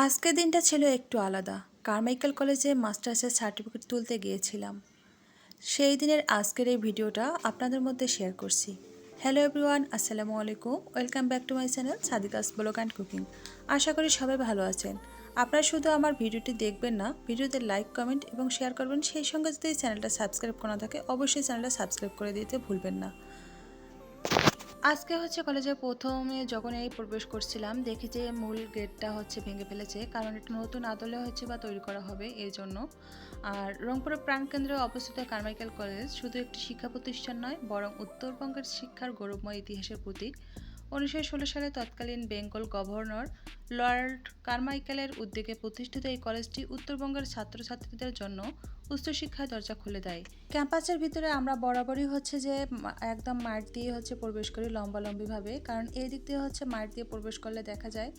আজকের দিনটা ছিল একটু আলাদা। কারমাইকেল কলেজে মাস্টার্সের সার্টিফিকেট তুলতে গিয়েছিলাম। সেই দিনের আজকের এই ভিডিওটা আপনাদের মধ্যে শেয়ার করছি। হ্যালো এভরিওয়ান, আসসালামু আলাইকুম। Welcome back to my channel Sadika's blog and cooking. আশা করি সবাই ভালো আছেন। আপনারা শুধু আমার ভিডিওটি দেখবেন না, ভিডিওতে লাইক, কমেন্ট এবং শেয়ার করবেন। সেই সঙ্গে যদি এই চ্যানেলটা সাবস্ক্রাইব করা থাকে অবশ্যই চ্যানেলটা সাবস্ক্রাইব করে দিতে ভুলবেন না। আজকে কলেজে প্রথমে যখন প্রবেশ করছিলাম দেখি যে মূল গেটটা ভেঙে ফেলেছে, কারণ এটা নতুন আদলে বা তৈরি করা হবে এই জন্য। আর রংপুরের প্রাণকেন্দ্রে অবস্থিত কারমাইকেল কলেজ শুধু একটি শিক্ষা প্রতিষ্ঠান নয়, বরং উত্তরবঙ্গের শিক্ষার গৌরবময় ইতিহাসের প্রতীক। 1916 সালে তৎকালীন বেঙ্গল গভর্নর লর্ড কারমাইকেলের উদ্যোগে প্রতিষ্ঠিত এই কলেজটি উত্তরবঙ্গের ছাত্রছাত্রীদের জন্য উচ্চশিক্ষার দরজা খুলে দেয়। ক্যাম্পাসের ভিতরে আমরা বরাবরই একদম মাঠ দিয়ে প্রবেশ করি লম্বালম্বিভাবে, কারণ এই দিক দিয়ে মাঠ দিয়ে প্রবেশ করলে দেখা যায়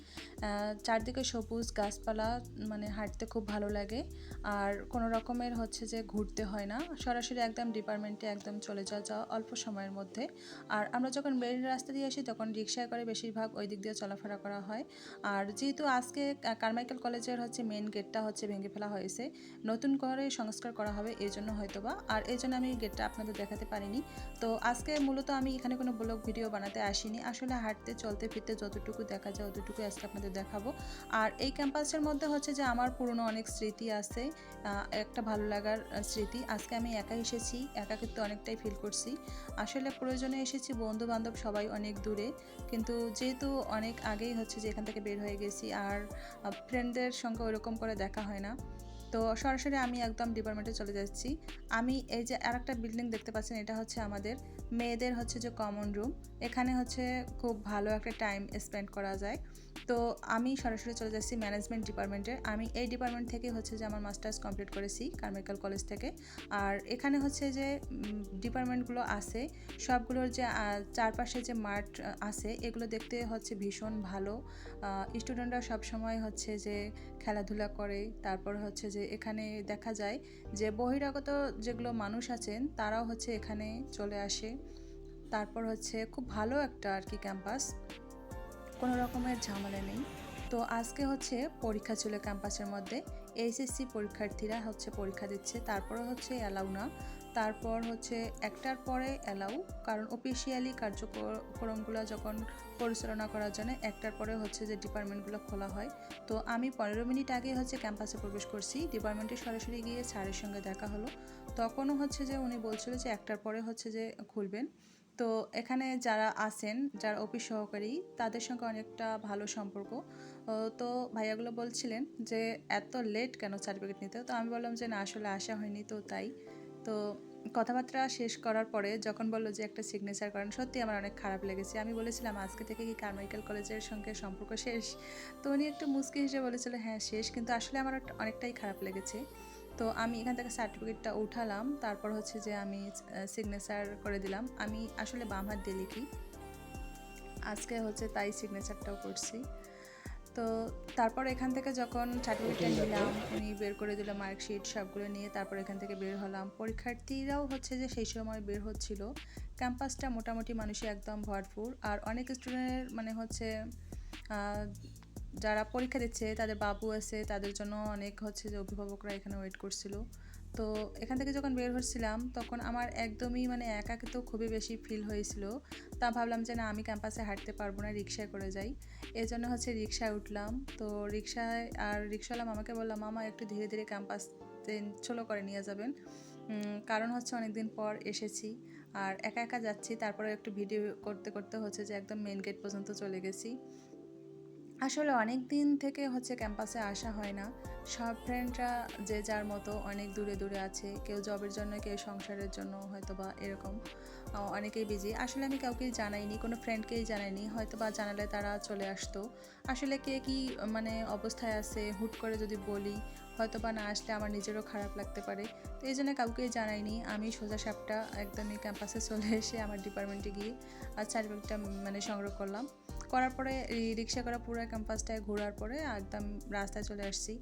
চারদিকে সবুজ গাছপালা, মানে হাঁটতে খুব ভালো লাগে। আর কোনো রকমের যে ঘুরতে হয় না, সরাসরি একদম ডিপার্টমেন্টে একদম চলে যাওয়া অল্প সময়ের মধ্যে। আর আমরা যখন মেইন রাস্তা দিয়ে আসি তখন রিক্সায় করে বেশিরভাগ ওই দিক দিয়ে চলাফেরা করা হয়। আর যেহেতু আজকে কারমাইকেল কলেজের মেইন গেটটা ভেঙে ফেলা হয়েছে, নতুন করে সংস্কার করা হবে এই জন্য হয়তোবা, আর এই জন্য আমি গেটটা আপনাদের দেখাতে পারিনি। তো আজকে মূলত আমি এখানে কোনো ব্লগ ভিডিও বানাতে আসিনি, আসলে হাঁটতে চলতে ফিরতে যতটুকু দেখা যায় অতটুকুই আজকে আপনাদের দেখাবো। আর এই ক্যাম্পাসের মধ্যে যে আমার পুরনো অনেক স্মৃতি আছে, একটা ভালো লাগার স্মৃতি। আজকে আমি একা এসেছি, একাকিত্ব অনেকটাই ফিল করছি। আসলে প্রয়োজনে এসেছি, বন্ধু বান্ধব সবাই অনেক দূরে, কিন্তু যেহেতু অনেক আগেই যে এখান থেকে বের হয়ে গেছি, আর ফ্রেন্ডদের সঙ্গে ওইরকম করে দেখা হয় না, তো সরাসরি আমি একদম ডিপার্টমেন্টে চলে যাচ্ছি। আমি এই যে আরেকটা বিল্ডিং দেখতে পাচ্ছেন, এটা আমাদের মেয়েদের যে কমন রুম। এখানে খুব ভালো একটা টাইম স্পেন্ড করা যায়। তো আমি সরাসরি চলে যাচ্ছি ম্যানেজমেন্ট ডিপার্টমেন্টে। আমি এই ডিপার্টমেন্ট থেকে যে আমার মাস্টার্স কমপ্লিট করেছি কারমাইকেল কলেজ থেকে। আর এখানে যে ডিপার্টমেন্টগুলো আছে সবগুলোর যে চারপাশে যে মাঠ আছে, এগুলো দেখতে ভীষণ ভালো। স্টুডেন্টরা সবসময় যে খেলাধুলা করে। তারপর যে এখানে দেখা যায় যে বহিরাগত যেগুলো মানুষ আছেন তারাও এখানে চলে আসে। তারপর খুব ভালো একটা আর কি ক্যাম্পাস, কোনো রকমের ঝামেলা নেই। তো আজকে পরীক্ষা ছিল ক্যাম্পাসের মধ্যে। এইচএসসি পরীক্ষার্থীরা পরীক্ষা দিচ্ছে, তারপরে অ্যালাউ না। তারপর একটার পরে অ্যালাউ, কারণ অফিসিয়ালি কার্যক্রমগুলো যখন পরিচালনা করার জন্য একটার পরে যে ডিপার্টমেন্টগুলো খোলা হয়। তো আমি 15 মিনিট আগে ক্যাম্পাসে প্রবেশ করছি। ডিপার্টমেন্টে সরাসরি গিয়ে স্যারের সঙ্গে দেখা হলো। তখনও যে উনি বলছিল যে একটার পরে যে খুলবেন। তো এখানে যারা আছেন, যারা অফিস সহকারী, তাদের সঙ্গে অনেকটা ভালো সম্পর্ক। তো ভাইয়াগুলো বলছিলেন যে এত লেট কেন সার্টিফিকেট নিতে। তো আমি বললাম যে না, আসলে আসা হয়নি তো তাই। তো কথাবার্তা শেষ করার পরে যখন বললো যে একটা সিগনেচার করেন, সত্যি আমার অনেক খারাপ লেগেছে। আমি বলেছিলাম আজকে থেকে কি কারমাইকেল কলেজের সঙ্গে সম্পর্ক শেষ? তো উনি একটু মুচকি হেসে বলেছিল হ্যাঁ শেষ, কিন্তু আসলে আমার অনেকটাই খারাপ লেগেছে। তো আমি এখান থেকে সার্টিফিকেটটা উঠালাম, তারপর যে আমি সিগনেচার করে দিলাম। আমি আসলে বাম হাত দিয়ে লিখি, আজকে তাই সিগনেচারটাও করছি। তো তারপর এখান থেকে যখন সার্টিফিকেটটা নিলাম, উনি বের করে দিল মার্কশিট সবগুলো নিয়ে, তারপর এখান থেকে বের হলাম। পরীক্ষার্থীরাও যে সেই সময় বের হচ্ছিল। ক্যাম্পাসটা মোটামুটি মানুষে একদম ভরপুর, আর অনেক স্টুডেন্টের যারা পরীক্ষা দিচ্ছে তাদের বাবু আছে, তাদের জন্য অনেক যে অভিভাবকরা এখানে ওয়েট করছিল। তো এখান থেকে যখন বের হচ্ছিলাম তখন আমার একদমই একাকিত্ব খুবই বেশি ফিল হয়েছিল। তা ভাবলাম যে না, আমি ক্যাম্পাসে হাঁটতে পারবো না, রিক্সায় করে যাই। এই জন্য রিক্সায় উঠলাম। তো রিক্সায়, আর রিক্সাওয়ালা মামাকে বললাম মামা একটু ধীরে ধীরে ক্যাম্পাসে চলো করে নিয়ে যাবেন, কারণ অনেকদিন পর এসেছি আর একা একা যাচ্ছি। তারপরে একটু ভিডিও করতে করতে যে একদম মেন গেট পর্যন্ত চলে গেছি। আসলে অনেক দিন থেকে ক্যাম্পাসে আসা হয় না। সব ফ্রেন্ডরা যে যার মতো অনেক দূরে দূরে আছে, কেউ জবের জন্য, কেউ সংসারের জন্য, হয়তো বা এরকম অনেকেই বিজি। আসলে আমি কাউকেই জানাইনি, কোনো ফ্রেন্ডকেই জানাইনি, হয়তো বা জানালে তারা চলে আসতো। আসলে কে কি অবস্থায় আছে হুট করে যদি বলি, হয়তো বা না আসলে আমার নিজেরও খারাপ লাগতে পারে। তো এই জন্য কাউকেই জানাইনি। আমি সোজা সাপটা একদমই ক্যাম্পাসে চলে এসে আমার ডিপার্টমেন্টে গিয়ে আর সার্টিফিকেটটা সংগ্রহ করলাম। করার পরে রিক্সা করা পুরো ক্যাম্পাসটায় ঘোরার পরে একদম রাস্তায় চলে আসছি।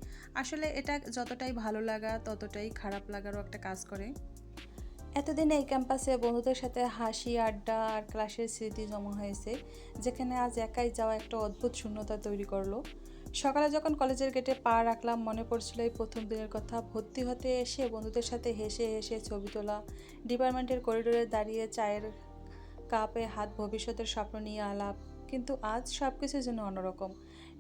আসলে এটা যতটাই ভালো লাগা ততটাই খারাপ লাগারও একটা কাজ করে। এতদিন এই ক্যাম্পাসে বন্ধুদের সাথে হাসি আড্ডা আর ক্লাসের স্মৃতি জমা হয়েছে, যেখানে আজ একাই যাওয়া একটা অদ্ভুত শূন্যতা তৈরি করলো। সকালে যখন কলেজের গেটে পা রাখলাম মনে পড়ছিল এই প্রথম দিনের কথা। ভর্তি হতে এসে বন্ধুদের সাথে হেসে হেসে ছবি তোলা, ডিপার্টমেন্টের করিডোরে দাঁড়িয়ে চায়ের কাপে হাত, ভবিষ্যতের স্বপ্ন নিয়ে আলাপ। কিন্তু আজ সব কিছু যেন অন্যরকম।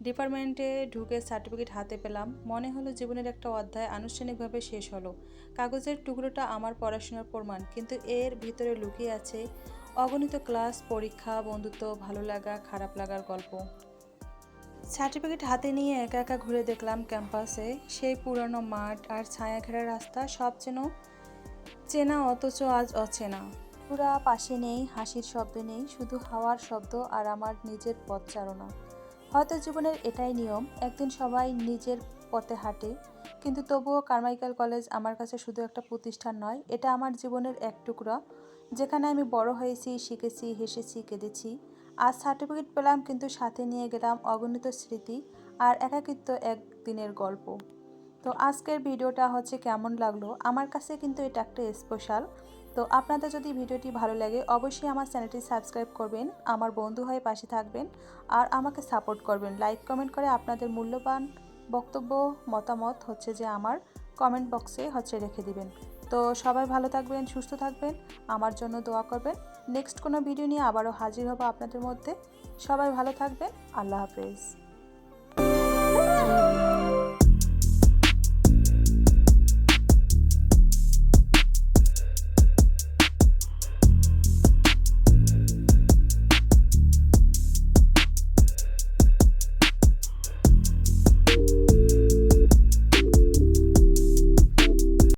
ডিপার্টমেন্টে ঢুকে সার্টিফিকেট হাতে পেলাম, মনে হলো জীবনের একটা অধ্যায় আনুষ্ঠানিকভাবে শেষ হলো। কাগজের টুকরোটা আমার পড়াশোনার প্রমাণ, কিন্তু এর ভিতরে লুকিয়ে আছে অগণিত ক্লাস, পরীক্ষা, বন্ধুত্ব, ভালো লাগা, খারাপ লাগার গল্প। সার্টিফিকেট হাতে নিয়ে একা একা ঘুরে দেখলাম ক্যাম্পাসে সেই পুরনো মাঠ আর ছায়া ঘেরা রাস্তা, সব যেন চেনা অথচ আজ অচেনা। পুরা পাশে নেই, হাসির শব্দ নেই, শুধু হাওয়ার শব্দ আর আমার নিজের পথচারণা। হয়তো জীবনের এটাই নিয়ম, একদিন সবাই নিজের পথে হাঁটে, কিন্তু তবুও কারমাইকেল কলেজ আমার কাছে শুধু একটা প্রতিষ্ঠান নয়, এটা আমার জীবনের এক টুকরা, যেখানে আমি বড় হয়েছি, শিখেছি, হেসেছি, কেঁদেছি। আজ সার্টিফিকেট পেলাম, কিন্তু সাথে নিয়ে গেলাম অগণিত স্মৃতি আর একাকিত্ব একদিনের গল্প। তো আজকের ভিডিওটা কেমন লাগলো, আমার কাছে কিন্তু এটা একটা স্পেশাল। তো আপনাদের যদি ভিডিওটি ভালো লাগে অবশ্যই আমার চ্যানেলটি সাবস্ক্রাইব করবেন, আমার বন্ধু হয়ে পাশে থাকবেন আর আমাকে সাপোর্ট করবেন। লাইক কমেন্ট করে আপনাদের মূল্যবান বক্তব্য, মতামত আমার কমেন্ট বক্সে রেখে দিবেন। তো সবাই ভালো থাকবেন, সুস্থ থাকবেন, আমার জন্য দোয়া করবেন। নেক্সট কোনো ভিডিও নিয়ে আবারও হাজির হব আপনাদের মধ্যে। সবাই ভালো থাকবেন। আল্লাহ হাফেজ।